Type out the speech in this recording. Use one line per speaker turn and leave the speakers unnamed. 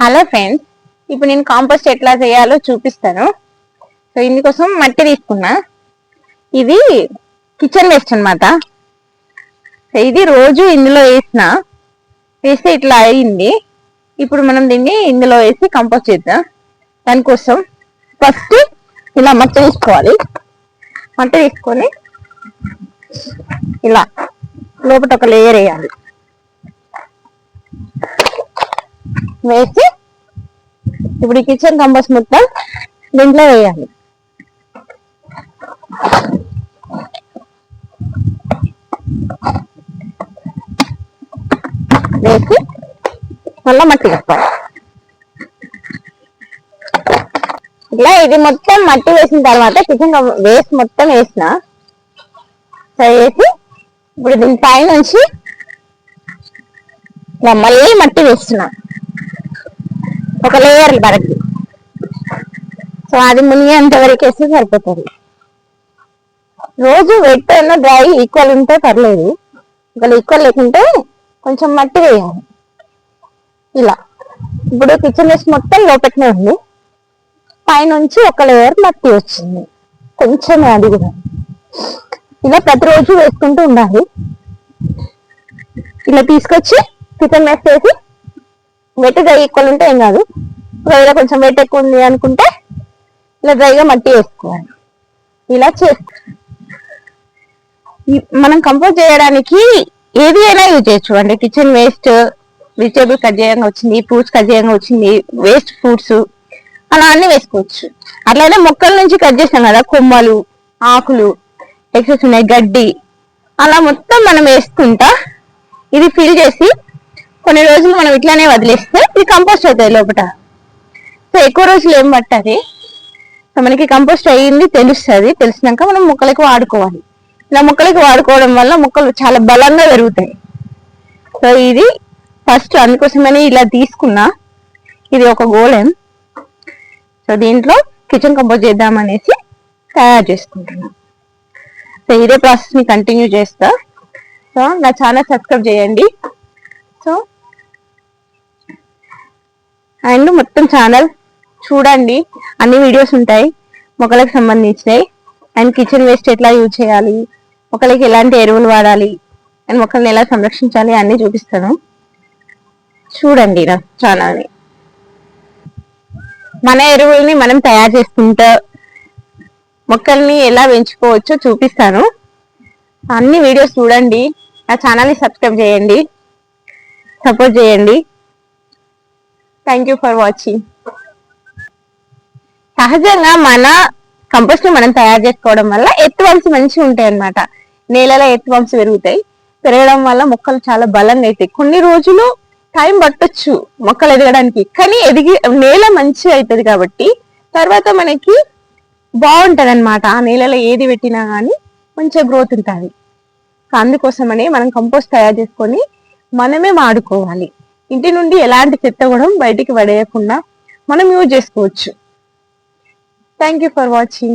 Hello friends, ఇప్పుడు నేను compost ఎట్లా చేయాలో చూపిస్తాను. సో ఇందుకోసం మట్టి తీసుకున్నా. ఇది కిచెన్ వేస్ట్ అనమాట. ఇది రోజు ఇందులో వేస్తే ఇట్లా అయింది. ఇప్పుడు మనం దీన్ని ఇందులో వేసి కంపోస్ట్ చేద్దాం. దానికోసం ఫస్ట్ ఇలా మట్టి తీసుకోవాలి. మట్టి తీసుకొని ఇలా లోపల ఒక లేయర్ వేయాలి. వేసి ఇప్పుడు ఈ కిచెన్ కంపోస్ట్ మొత్తం దీంట్లో వేయాలి. వేసి మళ్ళీ మట్టి కప్పాలి. ఇట్లా ఇది మొత్తం మట్టి వేసిన తర్వాత కిచెన్ వేస్ట్ మొత్తం వేసిన వేసి ఇప్పుడు దీని పైన నుంచి మళ్ళీ మట్టి వేస్తున్నా ఒక లేయర్ వరకు. సో అది మునిగేంత వరకు వేస్తే సరిపోతుంది. రోజు వెట్ అయినా డ్రై ఈక్వల్ ఉంటే పర్లేదు. ఒకవేళ ఈక్వల్ లేకుంటే కొంచెం మట్టి వేయాలి. ఇలా ఇప్పుడు కిచెన్ వేస్ట్ మొత్తం లోపట్నే ఉంది. పైనుంచి ఒక లేయర్ మట్టి వచ్చింది కొంచెం. అది కూడా ఇలా ప్రతిరోజు వేసుకుంటూ ఉండాలి. ఇలా తీసుకొచ్చి కిచెన్ వేస్ట్ వేసి వెట్ డ్రై ఈక్వల్ ఉంటే ఏం కాదు. ఒకవేళ కొంచెం వెయిట్ ఎక్కువ ఉంది అనుకుంటే ఇలా డ్రైగా మట్టి వేసుకోవాలి. ఇలా మనం కంపోస్ట్ చేయడానికి ఏది అయినా యూజ్ చేయొచ్చు. అంటే కిచెన్ వేస్ట్, వెజిటేబుల్ కట్ చేయంగా వచ్చింది, ఫ్రూట్స్ కట్ చేయంగా వచ్చింది, వేస్ట్ ఫ్రూట్స్ అలా అన్ని వేసుకోవచ్చు. అట్లయితే మొక్కల నుంచి కట్ చేసాం కదా, కొమ్మలు, ఆకులు, ఎక్సెస్ ఉన్నాయి, గడ్డి, అలా మొత్తం మనం వేసుకుంటా ఇది ఫిల్ చేసి కొన్ని రోజులు మనం ఇట్లానే వదిలేస్తే ఇది కంపోస్ట్ అవుతాయి లోపల. సో ఎక్కువ రోజులు ఏం పట్టాలి, మనకి కంపోస్ట్ అయ్యింది తెలుస్తుంది. తెలిసినాక మనం మొక్కలకి వాడుకోవాలి. ఇలా మొక్కలకి వాడుకోవడం వల్ల మొక్కలు చాలా బలంగా పెరుగుతాయి. సో ఇది ఫస్ట్ అందుకోసమని ఇలా తీసుకున్నా. ఇది ఒక గోళం. సో దీంట్లో కిచెన్ కంపోస్ట్ చేద్దామనేసి తయారు చేసుకుంటున్నా. సో ఇదే ప్రాసెస్ ని కంటిన్యూ చేస్తా. సో నా ఛానల్ సబ్స్క్రైబ్ చేయండి. సో అండ్ మొత్తం ఛానల్ చూడండి, అన్ని వీడియోస్ ఉంటాయి మొక్కలకు సంబంధించినవి. అండ్ కిచెన్ వేస్ట్ ఎట్లా యూజ్ చేయాలి, మొక్కలకి ఎలాంటి ఎరువులు వాడాలి, అండ్ మొక్కల్ని ఎలా సంరక్షించాలి అన్ని చూపిస్తాను. చూడండి నా ఛానల్ని. మన ఎరువుల్ని మనం తయారు చేసుకుంటా మొక్కల్ని ఎలా పెంచుకోవచ్చో చూపిస్తాను. అన్ని వీడియోస్ చూడండి. నా ఛానల్ని సబ్స్క్రైబ్ చేయండి, సపోర్ట్ చేయండి. Thank you for watching. సహజంగా మన కంపోస్ట్ మనం తయారు చేసుకోవడం వల్ల ఎత్తువంశ మంచిగా ఉంటాయి అన్నమాట. నేలలో ఎత్తువంశ పెరుగుతాయి. పెరగడం వల్ల మొక్కలు చాలా బలంగా అవుతాయి. కొన్ని రోజులు టైం పట్టొచ్చు మొక్కలు ఎదగడానికి, కానీ నేల మంచిగా అవుతుంది కాబట్టి తర్వాత మనకి బాగుంటది అనమాట. ఆ నేలలో ఏది పెట్టినా కానీ మంచిగా గ్రోత్ ఉంటుంది. అందుకోసమని మనం కంపోస్ట్ తయారు చేసుకొని మనమే వాడుకోవాలి. ఇంటి నుండి ఎలాంటి చెత్త కూడా బయటికి పడేయకుండా మనం యూజ్ చేసుకోవచ్చు. Thank you for watching.